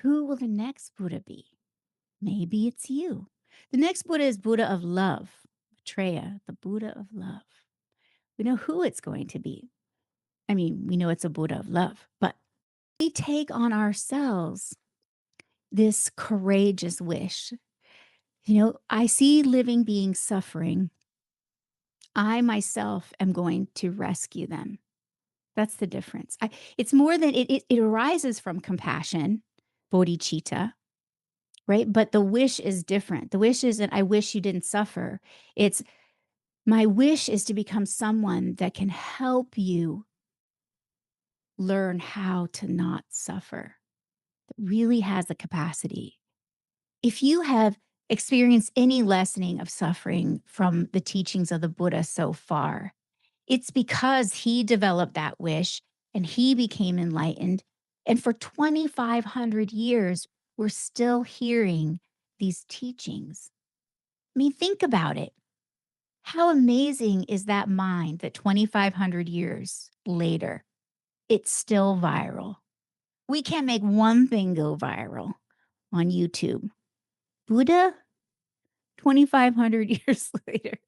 Who will the next Buddha be? Maybe it's you. The next Buddha is Buddha of love, Maitreya, the Buddha of love. We know who it's going to be. I mean, we know it's a Buddha of love, but we take on ourselves this courageous wish. I see living beings suffering. I myself am going to rescue them. That's the difference. It's more than it arises from compassion, bodhicitta, right? But the wish is different. The wish isn't, I wish you didn't suffer. It's, my wish is to become someone that can help you learn how to not suffer, that really has the capacity. If you have experienced any lessening of suffering from the teachings of the Buddha so far, it's because he developed that wish and he became enlightened. And for 2,500 years, we're still hearing these teachings. I mean, think about it. How amazing is that mind that 2,500 years later, it's still viral? We can't make one thing go viral on YouTube. Buddha, 2,500 years later,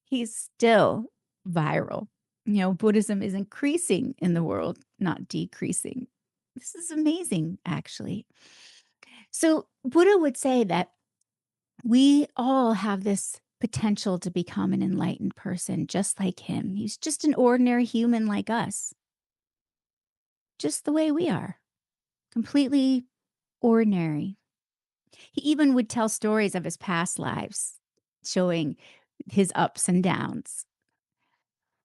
he's still viral. Buddhism is increasing in the world, not decreasing. This is amazing, actually. So, Buddha would say that we all have this potential to become an enlightened person just like him. He's just an ordinary human like us, just the way we are, completely ordinary. He even would tell stories of his past lives, showing his ups and downs.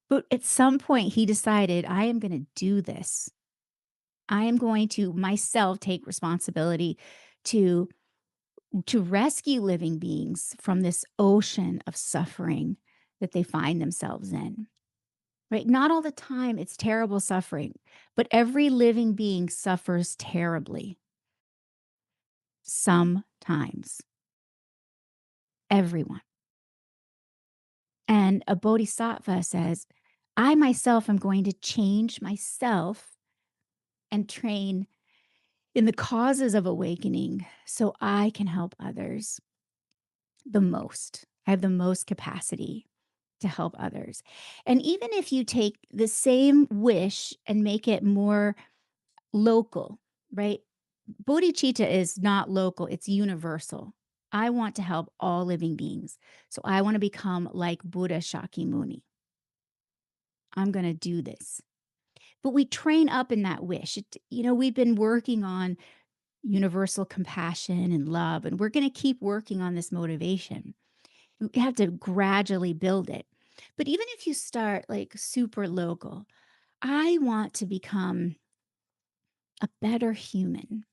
But at some point, he decided, I am going to do this. I am going to myself take responsibility to rescue living beings from this ocean of suffering that they find themselves in. Right? Not all the time it's terrible suffering, but every living being suffers terribly. Sometimes. Everyone. And a bodhisattva says, I myself am going to change myself and train in the causes of awakening so I can help others the most. I have the most capacity to help others. And even if you take the same wish and make it more local, right? Bodhicitta is not local, it's universal. I want to help all living beings. So I want to become like Buddha Shakyamuni. I'm going to do this. But we train up in that wish. We've been working on universal compassion and love, and we're going to keep working on this motivation. We have to gradually build it. But even if you start like super local, I want to become a better human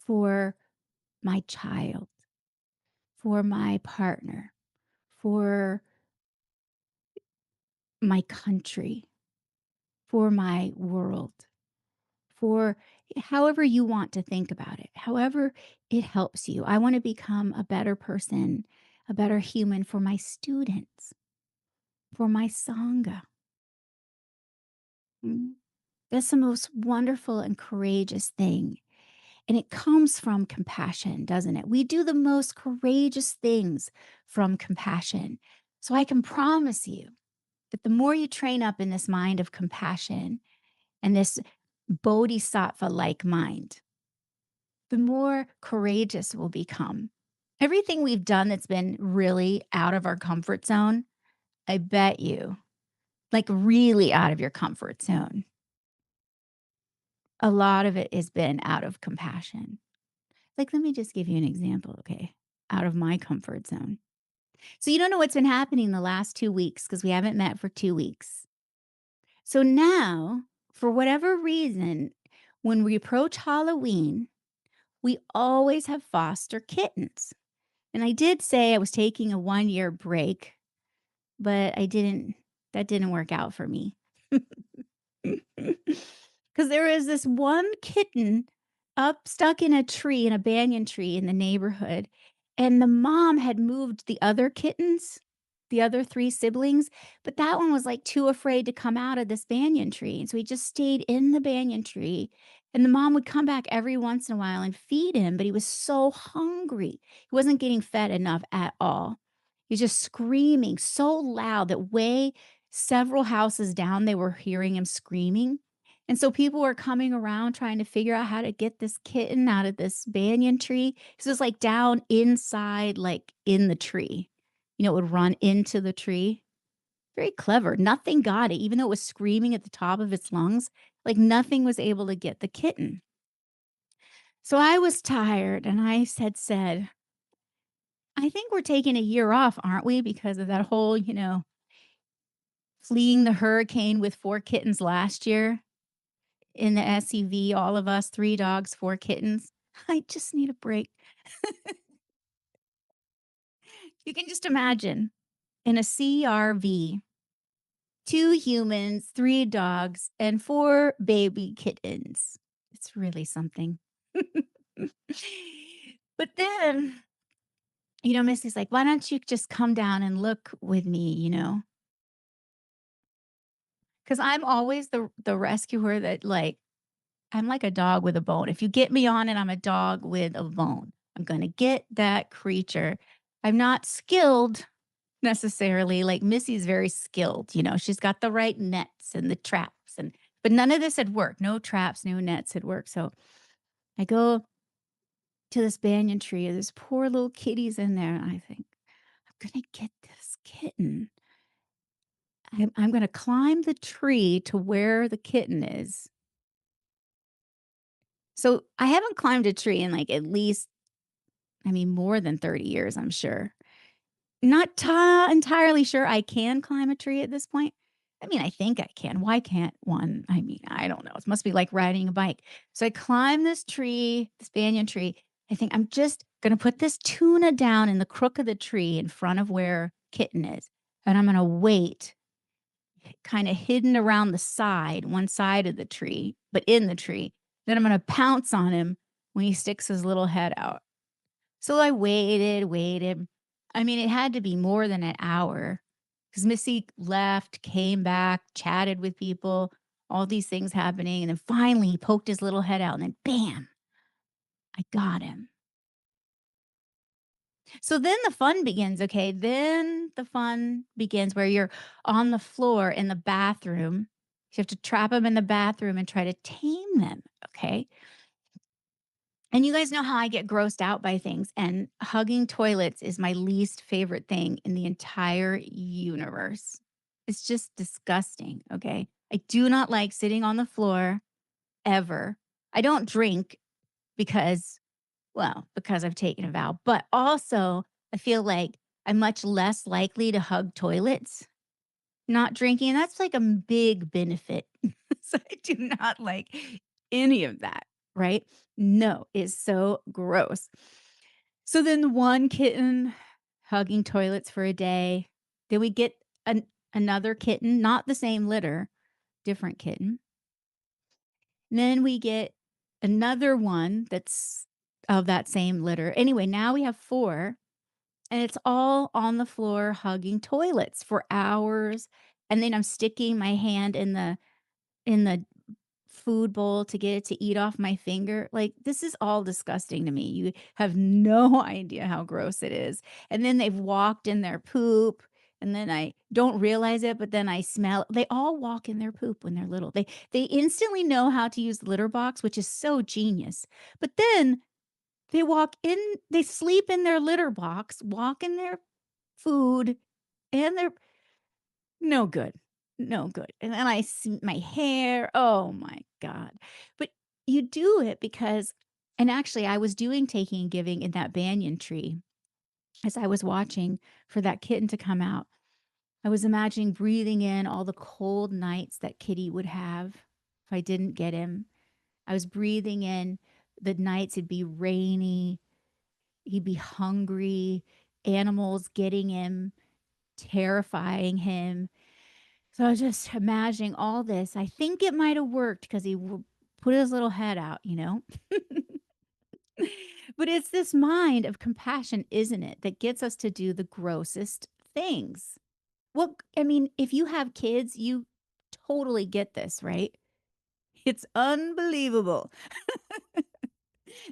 for my child, for my partner, for my country, for my world, for however you want to think about it, however it helps you. I want to become a better person, a better human for my students, for my Sangha. Mm. That's the most wonderful and courageous thing. And it comes from compassion, doesn't it? We do the most courageous things from compassion. So I can promise you that the more you train up in this mind of compassion and this bodhisattva like mind, the more courageous we'll become. Everything we've done that's been really out of our comfort zone, I bet you, like really out of your comfort zone, a lot of it has been out of compassion. Like, let me just give you an example, okay? Out of my comfort zone. So, you don't know what's been happening the last 2 weeks because we haven't met for 2 weeks. So now, for whatever reason, when we approach Halloween, we always have foster kittens. And I did say I was taking a 1 year break, but that didn't work out for me. Because there is this one kitten up stuck in a tree, in a banyan tree in the neighborhood, and the mom had moved the other kittens, the other 3 siblings, but that one was, like, too afraid to come out of this banyan tree, and so he just stayed in the banyan tree, And the mom would come back every once in a while and feed him, but he was so hungry. He wasn't getting fed enough at all. He was just screaming so loud that way several houses down, they were hearing him screaming. And so people were coming around trying to figure out how to get this kitten out of this banyan tree. This was like down inside, like in the tree. It would run into the tree. Very clever. Nothing got it, even though it was screaming at the top of its lungs, like nothing was able to get the kitten. So I was tired and I said, I think we're taking a year off, aren't we? Because of that whole, fleeing the hurricane with 4 kittens last year in the SUV, all of us, 3 dogs, 4 kittens. I just need a break. You can just imagine in a CRV, 2 humans, 3 dogs, and 4 baby kittens. It's really something. But then, Missy's like, "Why don't you just come down and look with me, because I'm always the rescuer that, like, I'm like a dog with a bone. If you get me on it, I'm a dog with a bone. I'm gonna get that creature. I'm not skilled necessarily, like, Missy's very skilled, she's got the right nets and the traps but none of this had worked. No traps, no nets had worked, so I go to this banyan tree, and this poor little kitty's in there, and I think, "I'm gonna get this kitten. I'm gonna climb the tree to where the kitten is." So, I haven't climbed a tree in, like, at least, I mean, more than 30 years, I'm sure. Not entirely sure I can climb a tree at this point. I mean, I think I can. Why can't one? I mean, I don't know. It must be like riding a bike. So I climb this tree, this banyan tree. I think I'm just going to put this tuna down in the crook of the tree in front of where kitten is. And I'm going to wait, kind of hidden around the side, one side of the tree, but in the tree. Then I'm going to pounce on him when he sticks his little head out. So I waited, waited. I mean, it had to be more than an hour because Missy left, came back, chatted with people, all these things happening. And then finally he poked his little head out and then bam, I got him. So then the fun begins. Okay. Then the fun begins where you're on the floor in the bathroom. You have to trap them in the bathroom and try to tame them. Okay. And you guys know how I get grossed out by things, and hugging toilets is my least favorite thing in the entire universe. It's just disgusting, okay? I do not like sitting on the floor ever. I don't drink because, well, because I've taken a vow, but also I feel like I'm much less likely to hug toilets not drinking. That's like a big benefit. So I do not like any of that, right? No, it's so gross. So then one kitten hugging toilets for a day. Then we get another kitten, not the same litter, different kitten. And then we get another one that's of that same litter. Anyway, now we have 4, and it's all on the floor hugging toilets for hours. And then I'm sticking my hand in the food bowl to get it to eat off my finger. Like, this is all disgusting to me. You have no idea how gross it is. And then they've walked in their poop, and then I don't realize it, but then I smell they all walk in their poop when they're little. They instantly know how to use the litter box, which is so genius. But then they sleep in their litter box, walk in their food, and they're no good. No good. And then I see my hair. Oh my God. But you do it because, and actually, I was doing taking and giving in that banyan tree as I was watching for that kitten to come out. I was imagining breathing in all the cold nights that Kitty would have if I didn't get him. I was breathing in the nights it'd be rainy, he'd be hungry, animals getting him, terrifying him. So I was just imagining all this. I think it might have worked because he put his little head out. But it's this mind of compassion, isn't it, that gets us to do the grossest things. Well, I mean, if you have kids, you totally get this, right? It's unbelievable.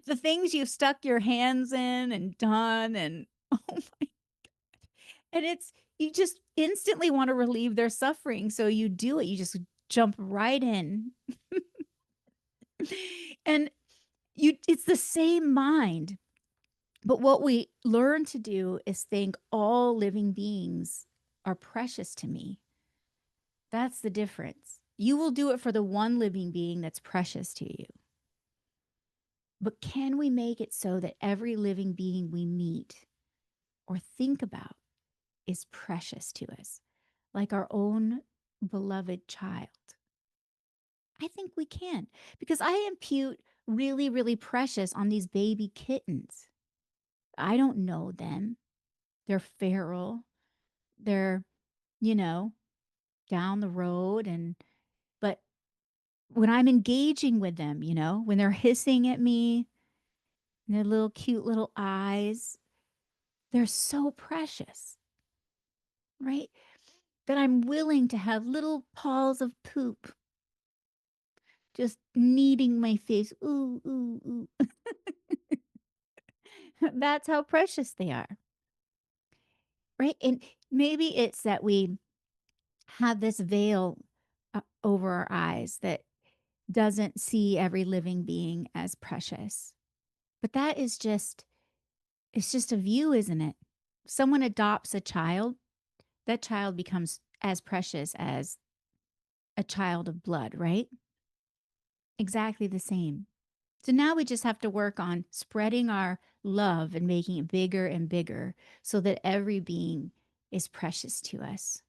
The things you've stuck your hands in and done and oh my and it's you just instantly wanna relieve their suffering, so you do it, you just jump right in. And it's the same mind, but what we learn to do is think all living beings are precious to me. That's the difference. You will do it for the one living being that's precious to you. But can we make it so that every living being we meet or think about is precious to us, like our own beloved child? I think we can because I impute really, really precious on these baby kittens. I don't know them. They're feral. They're, you know, down the road. But when I'm engaging with them, when they're hissing at me, and their little cute little eyes, they're so precious, right? That I'm willing to have little paws of poop just kneading my face. Ooh, ooh, ooh. That's how precious they are, right? And maybe it's that we have this veil over our eyes that doesn't see every living being as precious. But that is it's just a view, isn't it? Someone adopts a child, that child becomes as precious as a child of blood, right? Exactly the same. So now we just have to work on spreading our love and making it bigger and bigger so that every being is precious to us.